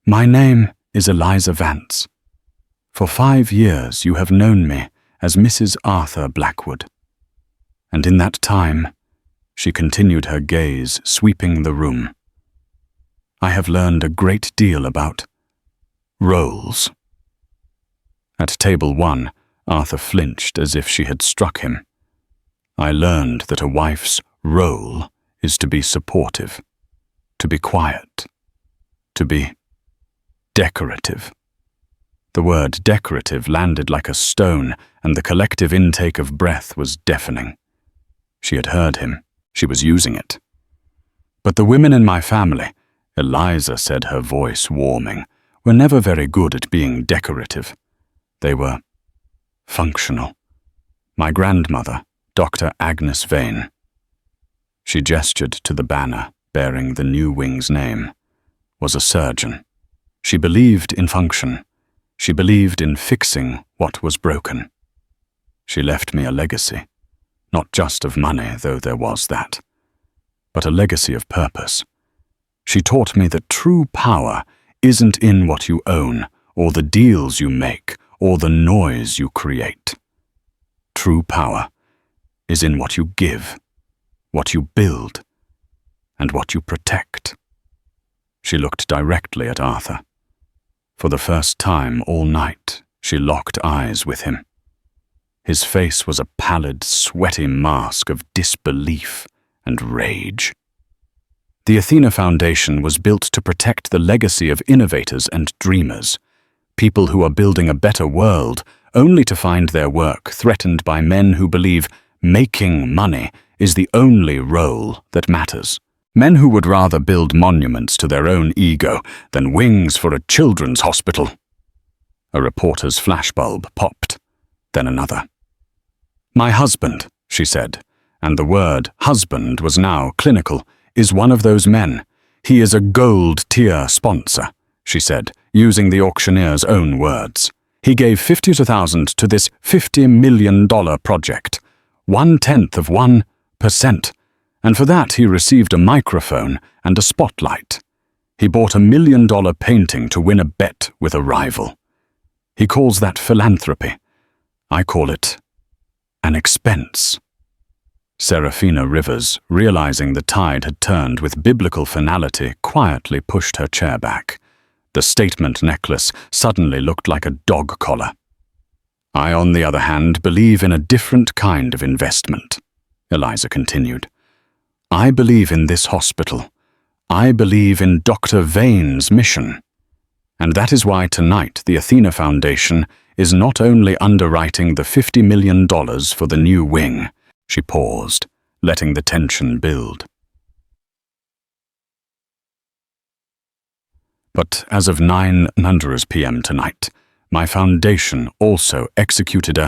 S1: "My name is Eliza Vance. For 5 years you have known me as Mrs. Arthur Blackwood. And in that time," she continued, her gaze sweeping the room, I have learned a great deal about roles. At table 1, Arthur flinched as if she had struck him. I learned that a wife's role is to be supportive, to be quiet, to be decorative. The word decorative landed like a stone, and the collective intake of breath was deafening. She had heard him. She was using it. But the women in my family, Eliza said, her voice warming, were never very good at being decorative. They were functional. My grandmother, Dr. Agnes Vane. She gestured to the banner bearing the new wing's name, was a surgeon. She believed in function. She believed in fixing what was broken. She left me a legacy, not just of money, though there was that, but a legacy of purpose. She taught me that true power isn't in what you own, or the deals you make, or the noise you create. True power is in what you give, what you build, and what you protect. She looked directly at Arthur. For the first time all night, she locked eyes with him. His face was a pallid, sweaty mask of disbelief and rage. The Athena Foundation was built to protect the legacy of innovators and dreamers, people who are building a better world, only to find their work threatened by men who believe making money is the only role that matters. Men who would rather build monuments to their own ego than wings for a children's hospital. A reporter's flashbulb popped, then another. My husband, she said, and the word husband was now clinical, is one of those men. He is a gold-tier sponsor, she said, using the auctioneer's own words. He gave 50,000 to this $50 million project, 1/10 of 1%. And for that he received a microphone and a spotlight. He bought $1 million painting to win a bet with a rival. He calls that philanthropy. I call it an expense. Serafina Rivers, realizing the tide had turned with biblical finality, quietly pushed her chair back. The statement necklace suddenly looked like a dog collar. I, on the other hand, believe in a different kind of investment, Eliza continued. I believe in this hospital. I believe in Dr. Vane's mission. And that is why tonight the Athena Foundation is not only underwriting the $50 million for the new wing. She paused, letting the tension build. But as of 9:00 p.m. tonight, my foundation also executed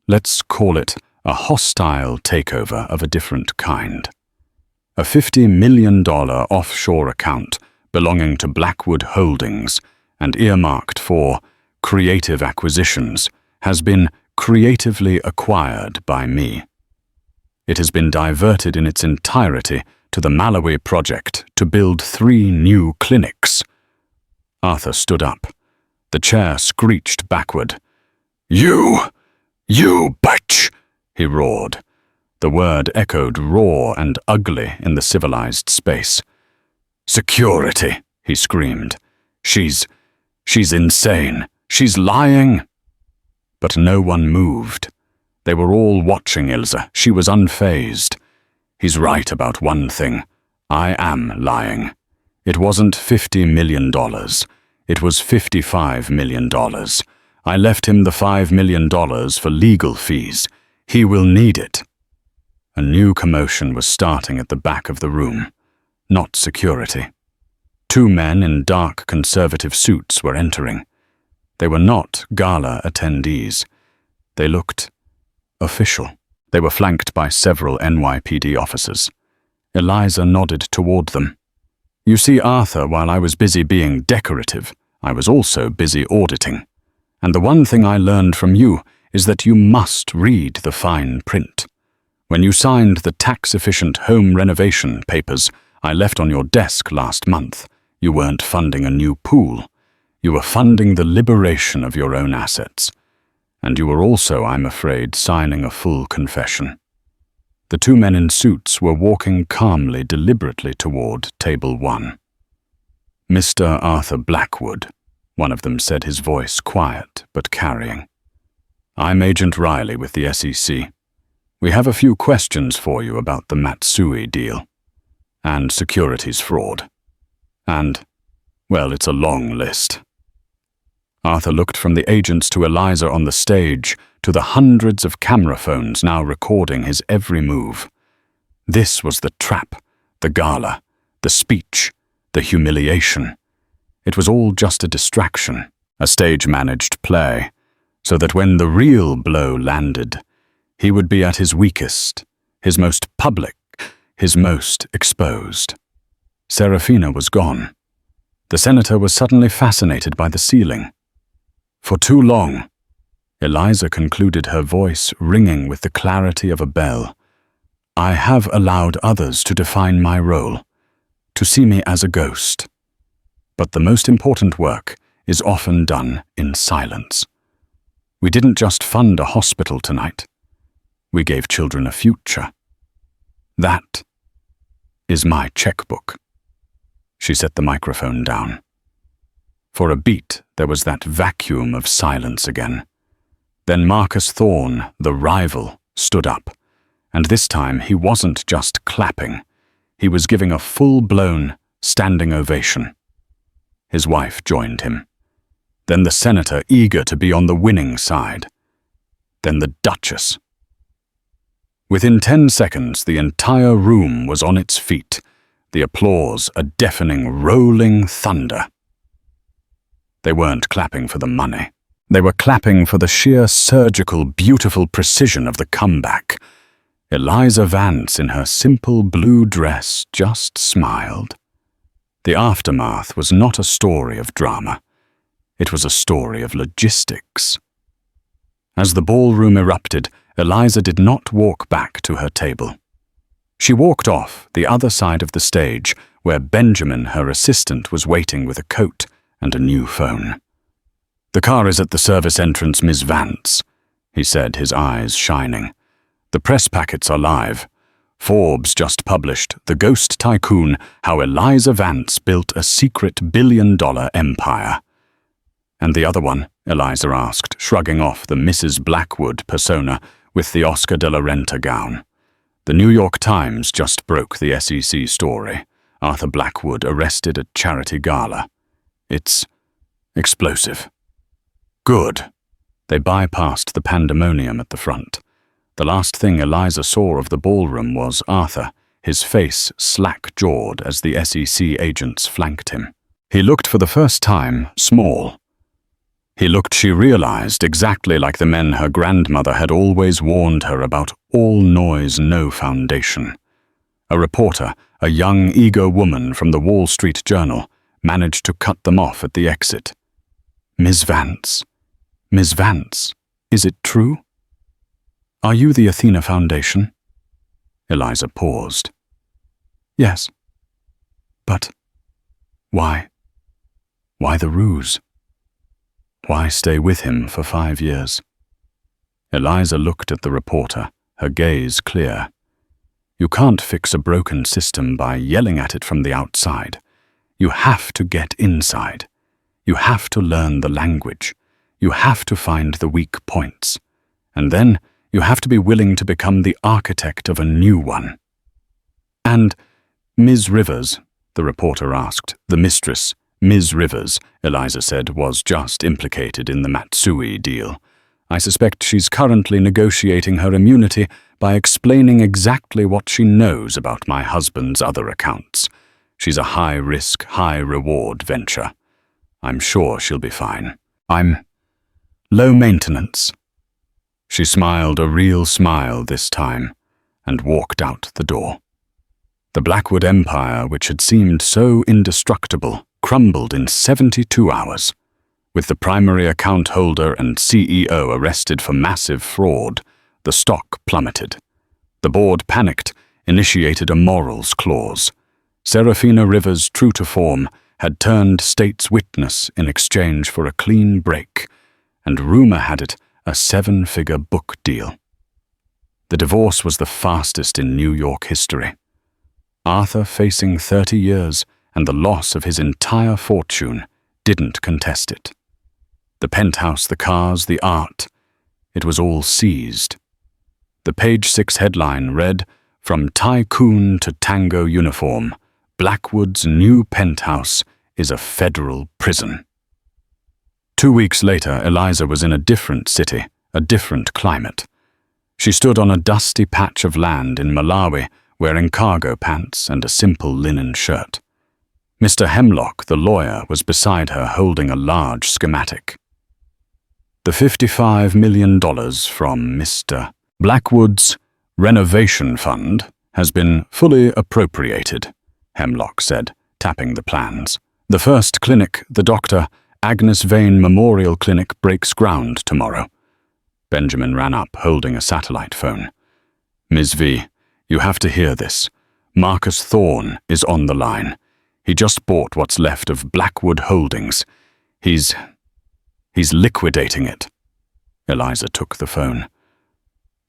S1: let's call it a hostile takeover of a different kind. A $50 million offshore account belonging to Blackwood Holdings and earmarked for creative acquisitions has been creatively acquired by me. It has been diverted in its entirety to the Malawi project to build 3 new clinics. Arthur stood up. The chair screeched backward. You bitch, he roared. The word echoed raw and ugly in the civilized space. Security, he screamed. She's insane. She's lying. But no one moved. They were all watching Ilza. She was unfazed. He's right about one thing. I am lying. It wasn't $50 million. It was $55 million. I left him the $5 million for legal fees. He will need it. A new commotion was starting at the back of the room. Not security. 2 men in dark conservative suits were entering. They were not Gala attendees. They looked official. They were flanked by several NYPD officers. Eliza nodded toward them. You see, Arthur, while I was busy being decorative, I was also busy auditing. And the one thing I learned from you is that you must read the fine print. When you signed the tax-efficient home renovation papers I left on your desk last month, you weren't funding a new pool. You were funding the liberation of your own assets. And you were also, I'm afraid, signing a full confession. The 2 men in suits were walking calmly, deliberately toward table 1. Mr. Arthur Blackwood, one of them said, his voice quiet but carrying. I'm Agent Riley with the SEC. We have a few questions for you about the Matsui deal and securities fraud. And, well, it's a long list. Arthur looked from the agents to Eliza on the stage to the hundreds of camera phones now recording his every move. This was the trap, the gala, the speech, the humiliation. It was all just a distraction, a stage-managed play, so that when the real blow landed, he would be at his weakest, his most public, his most exposed. Serafina was gone. The senator was suddenly fascinated by the ceiling. For too long, Eliza concluded, her voice ringing with the clarity of a bell, I have allowed others to define my role, to see me as a ghost. But the most important work is often done in silence. We didn't just fund a hospital tonight. We gave children a future. That is my checkbook. She set the microphone down. For a beat, there was that vacuum of silence again. Then Marcus Thorne, the rival, stood up, and this time he wasn't just clapping. He was giving a full-blown, standing ovation. His wife joined him. Then the senator, eager to be on the winning side. Then the Duchess. Within 10 seconds, the entire room was on its feet, the applause a deafening, rolling thunder. They weren't clapping for the money. They were clapping for the sheer surgical, beautiful precision of the comeback. Eliza Vance, in her simple blue dress, just smiled. The aftermath was not a story of drama. It was a story of logistics. As the ballroom erupted, Eliza did not walk back to her table. She walked off the other side of the stage, where Benjamin, her assistant, was waiting with a coat and a new phone. The car is at the service entrance, Miss Vance, he said, his eyes shining. The press packets are live. Forbes just published The Ghost Tycoon, How Eliza Vance Built a Secret billion-dollar Empire. And the other one, Eliza asked, shrugging off the Mrs. Blackwood persona with the Oscar de la Renta gown. The New York Times just broke the SEC story. Arthur Blackwood arrested at charity gala. It's explosive. Good. They bypassed the pandemonium at the front. The last thing Eliza saw of the ballroom was Arthur, his face slack-jawed as the SEC agents flanked him. He looked for the first time small. He looked, she realized, exactly like the men her grandmother had always warned her about: all noise, no foundation. A reporter, a young, eager woman from the Wall Street Journal, managed to cut them off at the exit. Miss Vance, is it true? Are you the Athena Foundation? Eliza paused. Yes. But why? Why the ruse? Why stay with him for 5 years? Eliza looked at the reporter, her gaze clear. You can't fix a broken system by yelling at it from the outside. You have to get inside. You have to learn the language. You have to find the weak points. And then you have to be willing to become the architect of a new one. And Ms. Rivers, the reporter asked, the mistress, Ms. Rivers, Eliza said, was just implicated in the Matsui deal. I suspect she's currently negotiating her immunity by explaining exactly what she knows about my husband's other accounts. She's a high-risk, high-reward venture. I'm sure she'll be fine. I'm low maintenance. She smiled a real smile this time and walked out the door. The Blackwood Empire, which had seemed so indestructible, crumbled in 72 hours. With the primary account holder and CEO arrested for massive fraud, the stock plummeted. The board panicked, initiated a morals clause. Serafina Rivers, true to form, had turned state's witness in exchange for a clean break, and rumor had it a 7-figure book deal. The divorce was the fastest in New York history. Arthur facing 30 years and the loss of his entire fortune, didn't contest it. The penthouse, the cars, the art, it was all seized. The page 6 headline read, "From Tycoon to Tango Uniform, Blackwood's new penthouse is a federal prison." 2 weeks later, Eliza was in a different city, a different climate. She stood on a dusty patch of land in Malawi, wearing cargo pants and a simple linen shirt. Mr. Hemlock, the lawyer, was beside her holding a large schematic. "The $55 million from Mr. Blackwood's renovation fund has been fully appropriated," Hemlock said, tapping the plans. "The first clinic, the Dr. Agnes Vane Memorial Clinic, breaks ground tomorrow." Benjamin ran up, holding a satellite phone. "Ms. V, you have to hear this. Marcus Thorne is on the line. He just bought what's left of Blackwood Holdings. He's liquidating it." Eliza took the phone.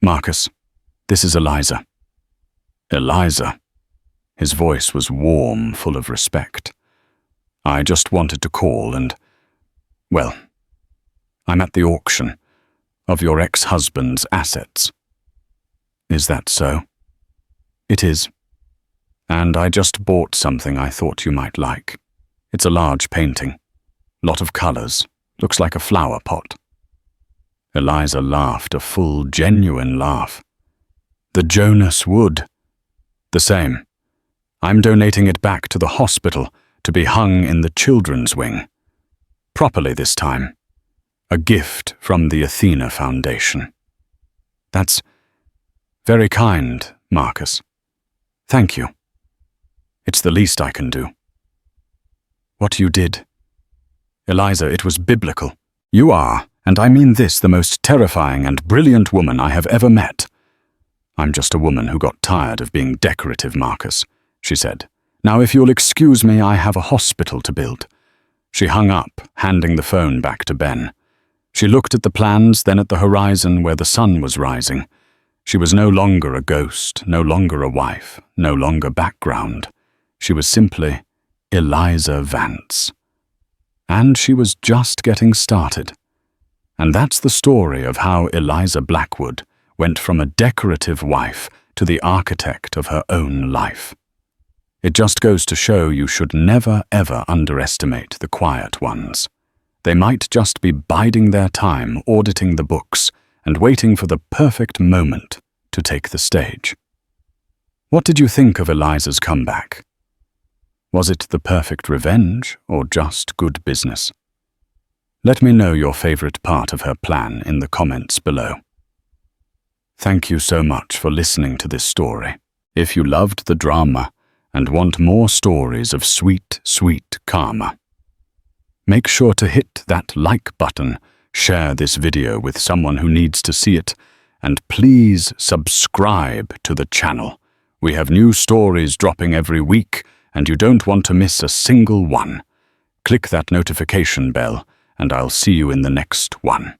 S1: "Marcus, this is Eliza." "Eliza?" His voice was warm, full of respect. "I just wanted to call and, well, I'm at the auction of your ex-husband's assets." "Is that so?" "It is. And I just bought something I thought you might like. It's a large painting. Lot of colors. Looks like a flower pot." Eliza laughed, a full, genuine laugh. "The Jonas Wood." "The same. I'm donating it back to the hospital to be hung in the children's wing. Properly this time. A gift from the Athena Foundation." "That's very kind, Marcus. Thank you. It's the least I can do." "What you did. Eliza, it was biblical. You are, and I mean this, the most terrifying and brilliant woman I have ever met." "I'm just a woman who got tired of being decorative, Marcus," she said. "Now, if you'll excuse me, I have a hospital to build." She hung up, handing the phone back to Ben. She looked at the plans, then at the horizon where the sun was rising. She was no longer a ghost, no longer a wife, no longer background. She was simply Eliza Vance. And she was just getting started. And that's the story of how Eliza Blackwood went from a decorative wife to the architect of her own life. It just goes to show you should never, ever underestimate the quiet ones. They might just be biding their time, auditing the books, and waiting for the perfect moment to take the stage. What did you think of Eliza's comeback? Was it the perfect revenge or just good business? Let me know your favorite part of her plan in the comments below. Thank you so much for listening to this story. If you loved the drama and want more stories of sweet, sweet karma, make sure to hit that like button, share this video with someone who needs to see it, and please subscribe to the channel. We have new stories dropping every week, and you don't want to miss a single one. Click that notification bell, and I'll see you in the next one.